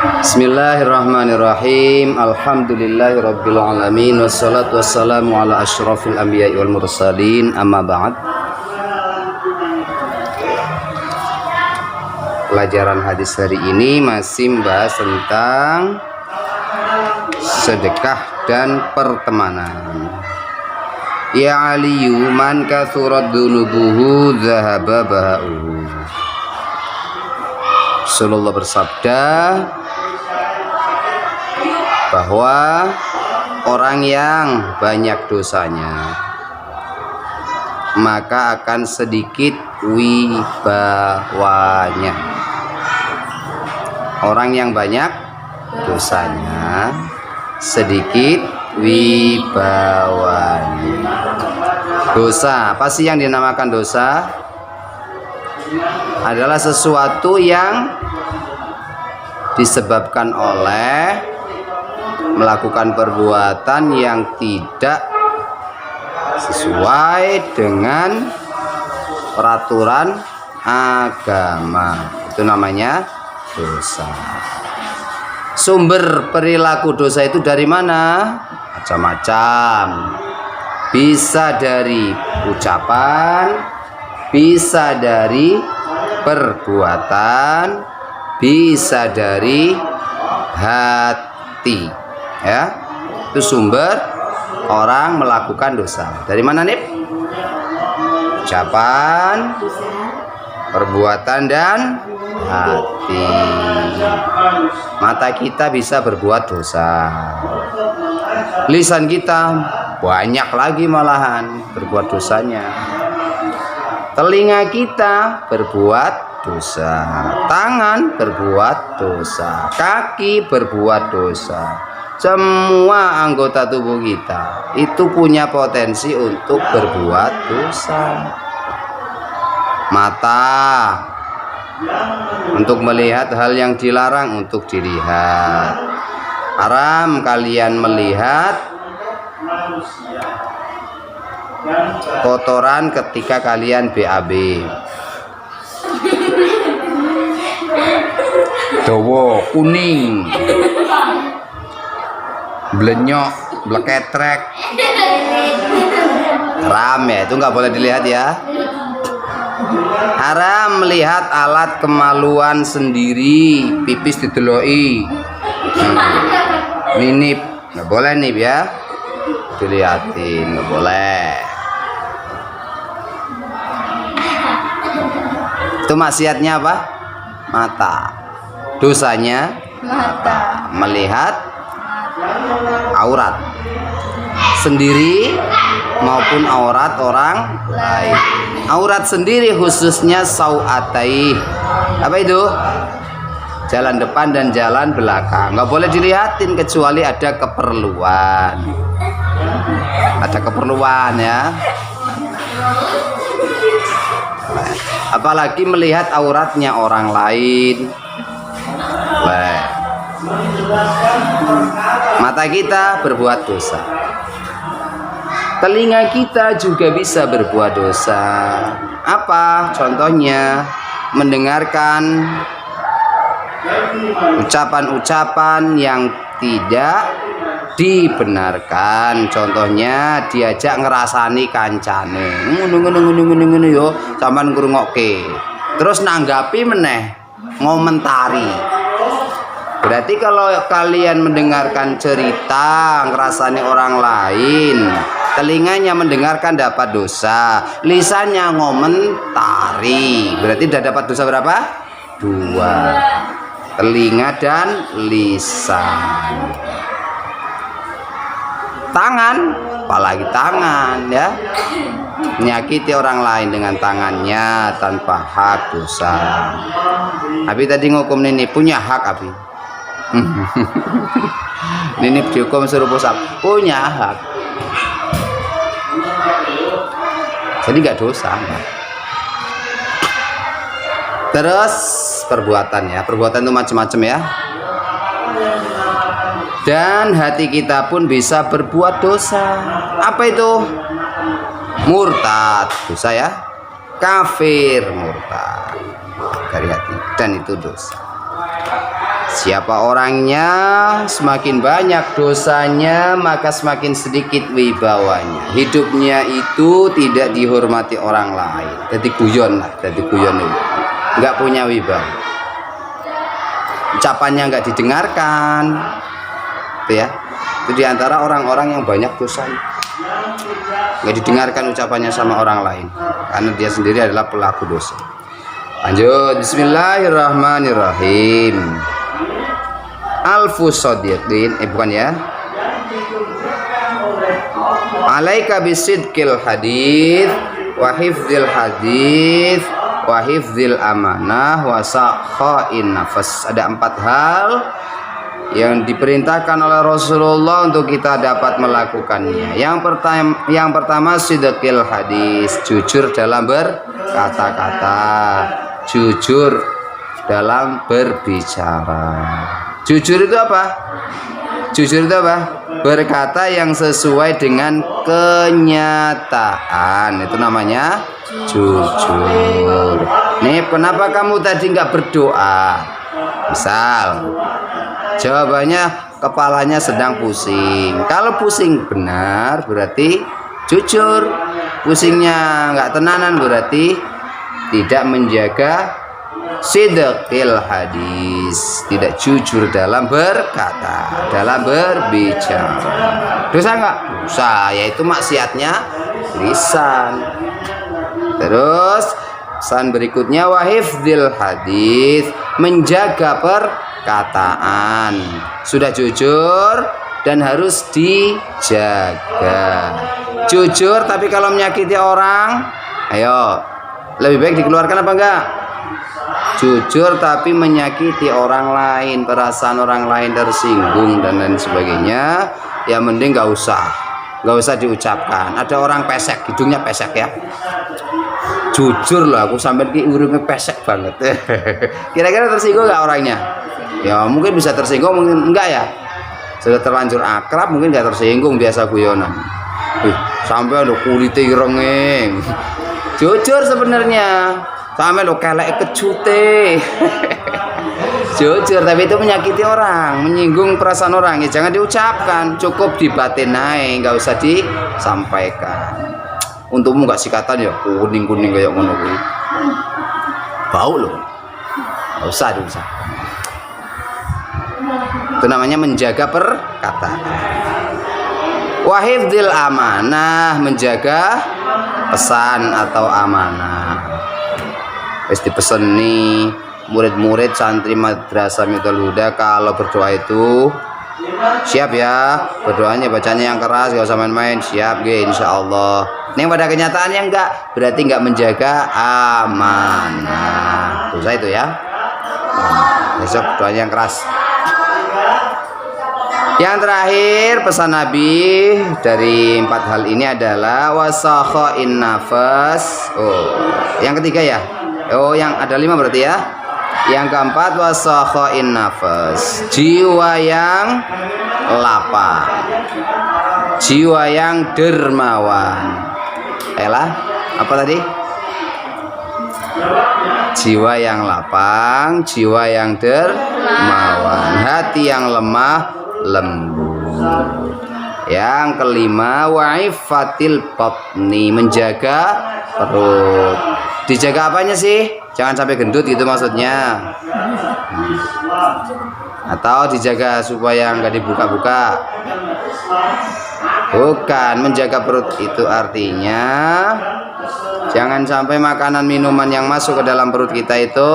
Bismillahirrahmanirrahim. Alhamdulillahirabbil alamin wassalatu wassalamu ala asyrafil anbiya'i wal mursalin. Amma ba'd. Pelajaran hadis hari ini masih membahas tentang sedekah dan pertemanan. Ya aliyu man kathurat dunubuhu zahaba baha'uhu. Rasulullah bersabda bahwa orang yang banyak dosanya maka akan sedikit wibawanya. Orang yang banyak dosanya sedikit wibawanya. Dosa, apa sih yang dinamakan dosa? Adalah sesuatu yang disebabkan oleh melakukan perbuatan yang tidak sesuai dengan peraturan agama. Itu namanya dosa. Sumber perilaku dosa itu dari mana? Macam-macam. Bisa dari ucapan, bisa dari perbuatan, bisa dari hati. Ya, itu sumber orang melakukan dosa. Dari mana nih? Ucapan, perbuatan, dan hati. Mata kita bisa berbuat dosa. Lisan kita banyak lagi malahan berbuat dosanya. Telinga kita berbuat dosa, tangan berbuat dosa, kaki berbuat dosa. Semua anggota tubuh kita itu punya potensi untuk berbuat dosa. Mata untuk melihat hal yang dilarang untuk dilihat. Haram kalian melihat kotoran ketika kalian BAB. Dawa kuning, blenyok, bleketrek, haram ya, itu nggak boleh dilihat ya. Haram melihat alat kemaluan sendiri, pipis dideloi, minip, nggak boleh nih ya, dilihatin, nggak boleh. Itu maksiatnya apa? Mata. Dosanya mata. Melihat aurat sendiri maupun aurat orang lain. Aurat sendiri khususnya sau'atai. Apa itu? Jalan depan dan jalan belakang. Nggak boleh dilihatin kecuali ada keperluan. Ada keperluan ya. Apalagi melihat auratnya orang lain. Mata kita berbuat dosa. Telinga kita juga bisa berbuat dosa. Apa contohnya? Mendengarkan ucapan-ucapan yang tidak dibenarkan. Contohnya diajak ngerasani kancane, ngono yo sampean ngrungokke, terus nanggapi meneh, ngomentari. Berarti kalau kalian mendengarkan cerita ngerasani orang lain, telinganya mendengarkan dapat dosa, lisannya ngomentari, berarti udah dapat dosa berapa? 2. Telinga dan lisan. Tangan, apalagi tangan ya, menyakiti orang lain dengan tangannya tanpa hak, dosa. Abi tadi ngukum Nini punya hak Abi. Nini dihukum suruh pusat punya hak, jadi nggak dosa. Terus perbuatan ya, perbuatan itu macam-macam ya. Dan hati kita pun bisa berbuat dosa. Apa itu? Murtad, dosa ya. Kafir, murtad dari hati, dan itu dosa. Siapa orangnya, semakin banyak dosanya, maka semakin sedikit wibawanya. Hidupnya itu tidak dihormati orang lain. Jadi guyon lah, jadi guyon itu. Nggak punya wibawa. Ucapannya nggak didengarkan. Itu ya. Itu diantara orang-orang yang banyak dosanya. Nggak didengarkan ucapannya sama orang lain. Karena dia sendiri adalah pelaku dosa. Lanjut, bismillahirrahmanirrahim. Alfu sadiqin, bukan ya. Alaika bisidqil hadits wa hifdzil hadits wa hifdzil amanah wa sakhain nafas. Ada 4 hal yang diperintahkan oleh Rasulullah untuk kita dapat melakukannya. Yang pertama sidqil hadis, jujur dalam berkata-kata, jujur dalam berbicara. Jujur itu apa? Jujur itu apa? Berkata yang sesuai dengan kenyataan. Itu namanya jujur. Nih, kenapa kamu tadi nggak berdoa? Misal, jawabannya kepalanya sedang pusing. Kalau pusing benar berarti jujur. Pusingnya nggak tenanan berarti tidak menjaga sidqil hadis, tidak jujur dalam berkata, dalam berbicara. Dosa nggak? Dosa, yaitu maksiatnya lisan. Terus pesan berikutnya wahifdzil hadis, menjaga perkataan. Sudah jujur dan harus dijaga. Jujur tapi kalau menyakiti orang, ayo, lebih baik dikeluarkan apa enggak? Jujur tapi menyakiti orang lain, perasaan orang lain tersinggung dan lain sebagainya, ya mending nggak usah diucapkan. Ada orang pesek, hidungnya pesek ya. Jujur loh, aku sampai ki uripnya pesek banget. Kira-kira tersinggung nggak orangnya? Ya mungkin bisa tersinggung, mungkin enggak ya. Sudah terlanjur akrab, mungkin nggak tersinggung, biasa guyonan. Sampai ada kulitnya irengeng. Jujur sebenarnya. Sampai lo kelek kecute. Jujur tapi itu menyakiti orang, menyinggung perasaan orang, ya jangan diucapkan, cukup dibatin naik, nggak usah disampaikan. Untukmu nggak sikatan ya kuning kayak ngono kuwi. Bau loh, nggak usah diucapkan. Itu namanya menjaga perkataan. Wahifdzil amanah, menjaga pesan atau amanah. Wis dipeseni murid-murid santri madrasah Miftahlul Huda kalau berdoa itu siap ya, berdoanya bacanya yang keras, gak usah main-main, siap ge insyaallah. Ini pada kenyataannya enggak, berarti enggak menjaga amanah. Dosa itu ya. Besok doanya yang keras. Yang terakhir pesan Nabi dari 4 hal ini adalah wasakhain nafas. Yang ketiga ya. Yang ada 5 berarti ya. Yang keempat wasakhain nafas, jiwa yang lapang, jiwa yang dermawan. Apa tadi? Jiwa yang lapang, jiwa yang dermawan, hati yang lemah lembut. Yang kelima waifatil batni, menjaga perut. Dijaga apanya sih? Jangan sampai gendut gitu maksudnya. Atau dijaga supaya nggak dibuka-buka. Bukan, menjaga perut itu artinya jangan sampai makanan minuman yang masuk ke dalam perut kita itu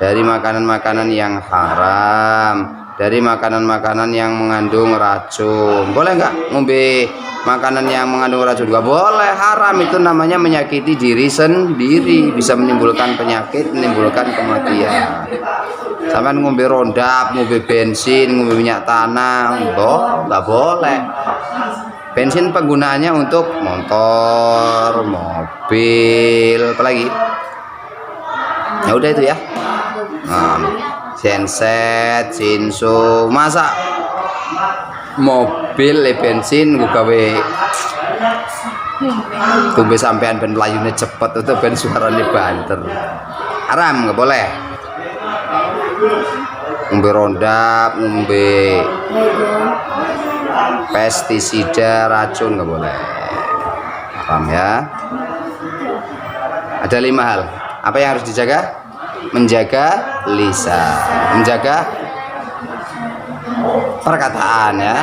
dari makanan-makanan yang haram, dari makanan-makanan yang mengandung racun. Boleh nggak ngombe makanan yang mengandung racun? Nggak boleh, haram. Itu namanya menyakiti diri sendiri, bisa menimbulkan penyakit, menimbulkan kematian. Sampai ngombe rondap, ngombe bensin, ngombe minyak tanah, nggak boleh. Bensin penggunaannya untuk motor, mobil, apalagi. Ya udah itu ya. Genset, Shinsu, masa mobil bensin gue gawe tumbe sampean ben layune cepet itu ben suarane banter. Haram, nggak boleh. ngombe rondap, ngombe pestisida, racun nggak boleh. Paham ya? Ada 5 hal. Apa yang harus dijaga? Menjaga lisan, menjaga perkataan ya,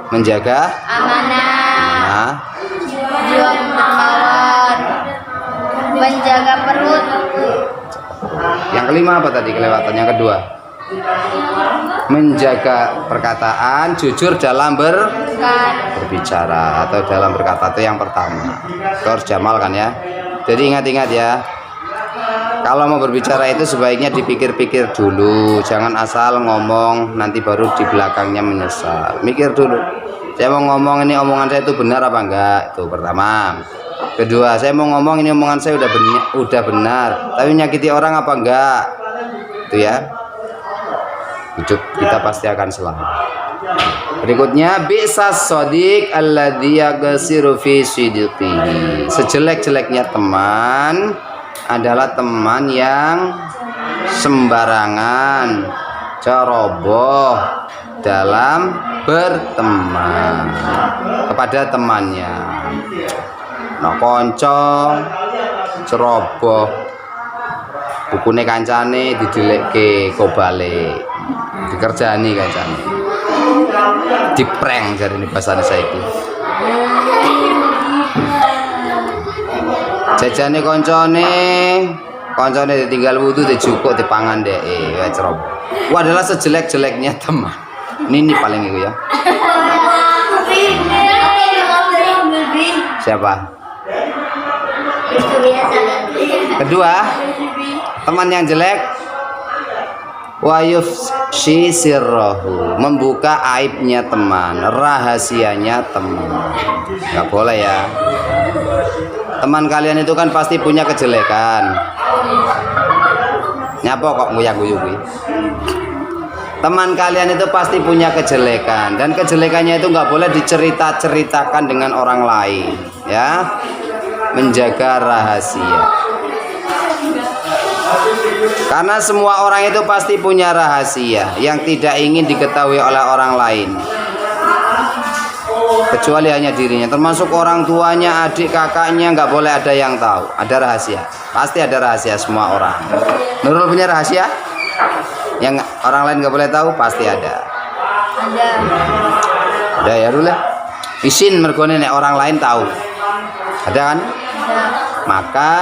menjaga amanah, jiwa dermawan, menjaga perut. Yang kelima apa tadi kelewatan? Yang kedua, menjaga perkataan, jujur dalam berbicara atau dalam berkata. Itu yang pertama. Itu harus jamal kan ya. Jadi ingat-ingat ya, kalau mau berbicara itu sebaiknya dipikir-pikir dulu, jangan asal ngomong nanti baru di belakangnya menyesal. Mikir dulu, saya mau ngomong ini omongan saya itu benar apa enggak, itu pertama. Kedua, saya mau ngomong ini omongan saya udah benar, tapi menyakiti orang apa enggak, itu ya. Hidup kita pasti akan selamat. Berikutnya, bi'sas shadiq alladzi yaghsiru fi sidqihi. Sejelek-jeleknya teman adalah teman yang sembarangan, ceroboh dalam berteman kepada temannya. Nah, konco ceroboh bukune kancane didelekke kobale, dikerjani kancane, diprank jadi ini bahasane saiki. Jajane koncone ditinggal wudu dijukuk dipangan deh, ya ceroboh. Wah, adalah sejelek-jeleknya teman. Ini paling itu ya. Siapa? Kedua, teman yang jelek wa yufshi sirrahu, membuka aibnya teman, rahasianya teman. Enggak boleh ya. Teman kalian itu kan pasti punya kejelekan. Nyapa kok nguyang-guyu kuwi? Teman kalian itu pasti punya kejelekan, dan kejelekannya itu nggak boleh diceritakan dengan orang lain ya. Menjaga rahasia, karena semua orang itu pasti punya rahasia yang tidak ingin diketahui oleh orang lain kecuali hanya dirinya, termasuk orang tuanya, adik kakaknya, nggak boleh ada yang tahu. Ada rahasia, pasti ada rahasia semua orang. Nurul punya rahasia yang orang lain nggak boleh tahu, pasti ada. Ada ya Rul ya. Isin mergone nek orang lain tahu. Ada kan? Maka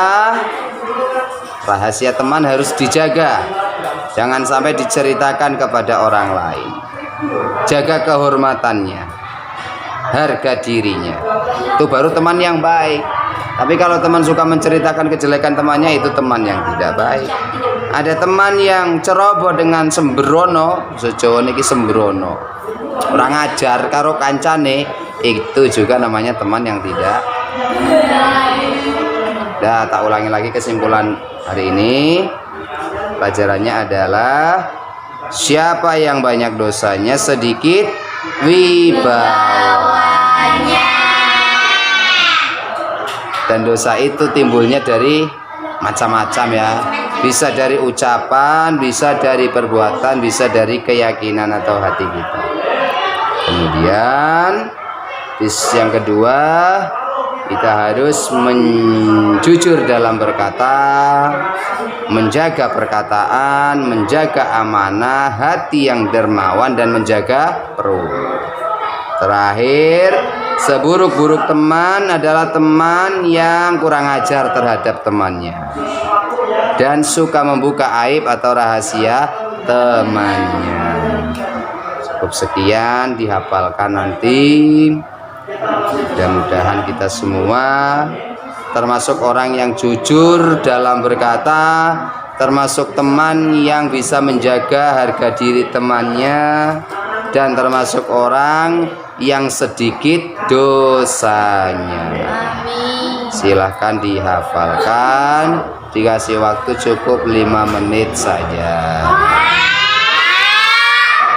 rahasia teman harus dijaga. Jangan sampai diceritakan kepada orang lain. Jaga kehormatannya, harga dirinya. Itu baru teman yang baik. Tapi kalau teman suka menceritakan kejelekan temannya, itu teman yang tidak baik. Ada teman yang ceroboh dengan sembrono, sejowo niki sembrono, orang ajar karo kancane, itu juga namanya teman yang tidak. Nah, tak ulangi lagi kesimpulan hari ini. Pelajarannya adalah siapa yang banyak dosanya sedikit wibawanya. Dan dosa itu timbulnya dari macam-macam ya. Bisa dari ucapan, bisa dari perbuatan, bisa dari keyakinan atau hati kita. Kemudian yang kedua, kita harus jujur dalam berkata, menjaga perkataan, menjaga amanah, hati yang dermawan, dan menjaga perut. Terakhir, seburuk-buruk teman adalah teman yang kurang ajar terhadap temannya dan suka membuka aib atau rahasia temannya. Cukup sekian, dihafalkan nanti. Mudah-mudahan kita semua termasuk orang yang jujur dalam berkata, termasuk teman yang bisa menjaga harga diri temannya, dan termasuk orang yang sedikit dosanya. Silahkan dihafalkan. Dikasih waktu cukup 5 menit saja.